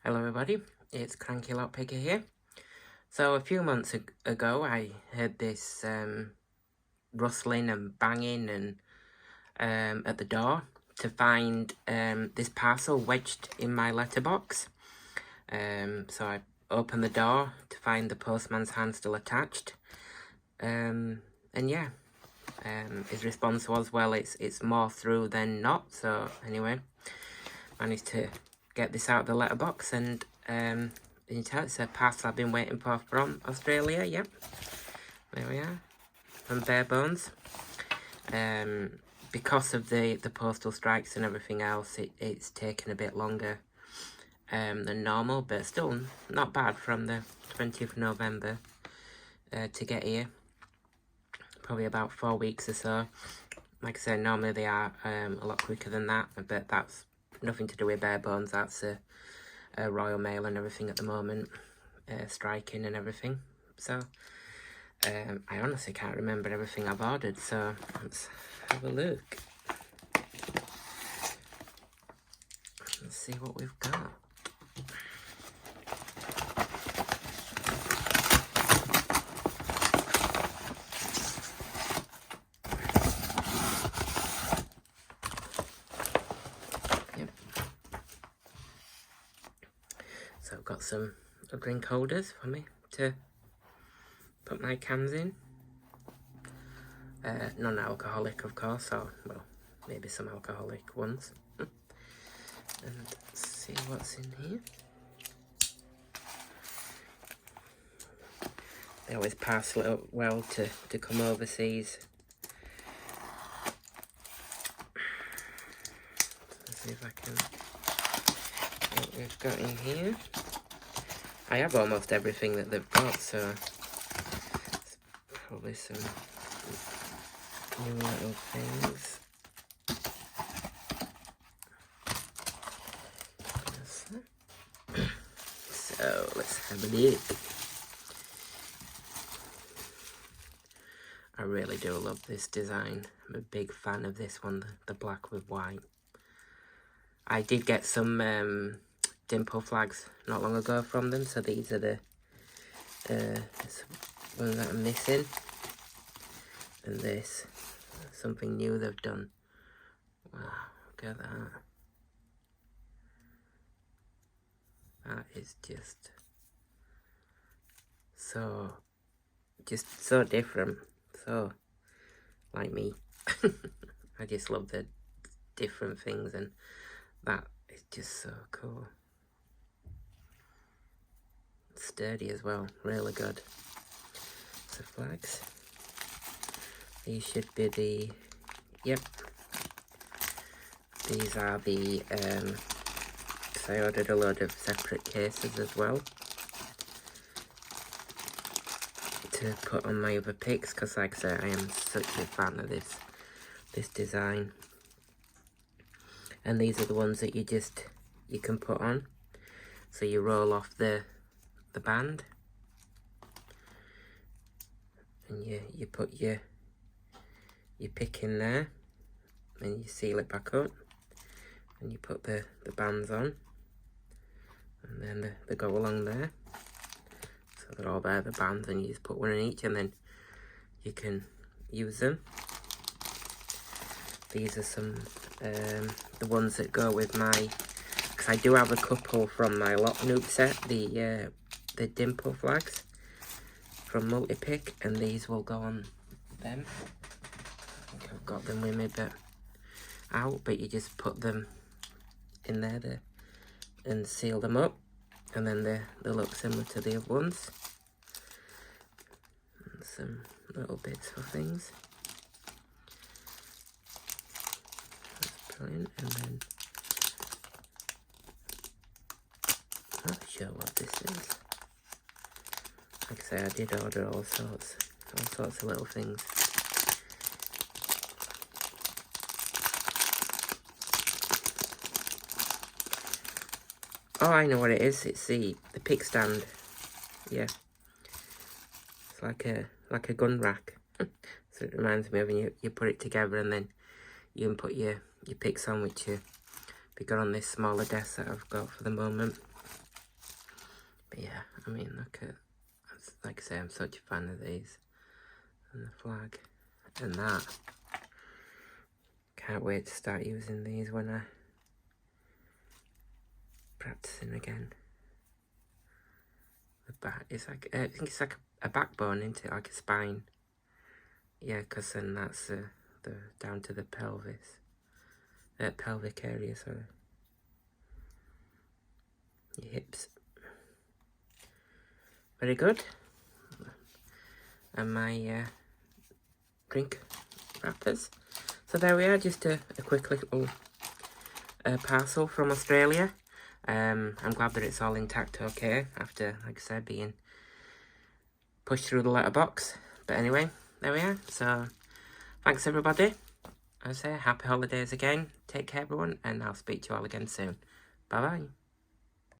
Hello everybody, it's CrankyLockPicker here. So a few months ago I heard this rustling and banging and at the door to find this parcel wedged in my letterbox. So I opened the door to find the postman's hand still attached. And yeah, his response was, well, it's more through than not. So anyway, managed to get this out of the letterbox, and it's a parcel I've been waiting for from Australia. Yep, there we are, from Bare Bones. Because of the postal strikes and everything else, it's taken a bit longer than normal, but still not bad from the 20th of November to get here. Probably about 4 weeks or so. Like I said, normally they are a lot quicker than that, but that's nothing to do with Bare Bones. That's a Royal Mail and everything at the moment, striking and everything. So I honestly can't remember everything I've ordered, so let's have a look. Let's see what we've got. So I've got some drink holders for me to put my cans in. Non-alcoholic, of course, or, well, maybe some alcoholic ones. And let's see what's in here. They always parcel it up well to come overseas. Let's see if I can... what we've got in here. I have almost everything that they've got, so it's probably some new little things. So let's have a look. I really do love this design. I'm a big fan of this one, the black with white. I did get some dimple flags not long ago from them, so these are the ones that I'm missing. And this, something new they've done. Wow, look at that. That is just so different, so like me. I just love the different things, and that is just so cool. Sturdy as well, really good. So flags. These should be the, yep. These are the, because I ordered a load of separate cases as well to put on my other picks, because like I said, I am such a fan of this design. And these are the ones that you can put on. So you roll off the band, and you put your pick in there, and you seal it back up, and you put the bands on, and then they go along there. So they're all there, the bands, and you just put one in each, and then you can use them. These are some the ones that go with my, because I do have a couple from my Lock Noob set, the dimple flags from Multi-Pick, and these will go on them. I think I've got them with me but you just put them in there and seal them up, and then they look similar to the other ones. And some little bits for things. That's brilliant. And then I'm not sure what this is. Like I say, I did order all sorts of little things. Oh, I know what it is. It's the pick stand. Yeah, it's like a gun rack. So it reminds me of when you put it together, and then you can put your picks on, which you got on this smaller desk that I've got for the moment. But yeah, I mean, look at, like I say, I'm such a fan of these. And the flag. And that. Can't wait to start using these when I practicing again. The back, it's like, I think it's like a backbone, isn't it? Like a spine. Yeah, because then that's the down to the pelvis. Pelvic area, sorry. Your hips. Very good. And my drink wrappers. So there we are, just a quick little parcel from Australia. I'm glad that it's all intact okay, after, like I said, being pushed through the letterbox. But anyway, there we are. So, thanks everybody. I say, happy holidays again. Take care everyone, and I'll speak to you all again soon. Bye-bye.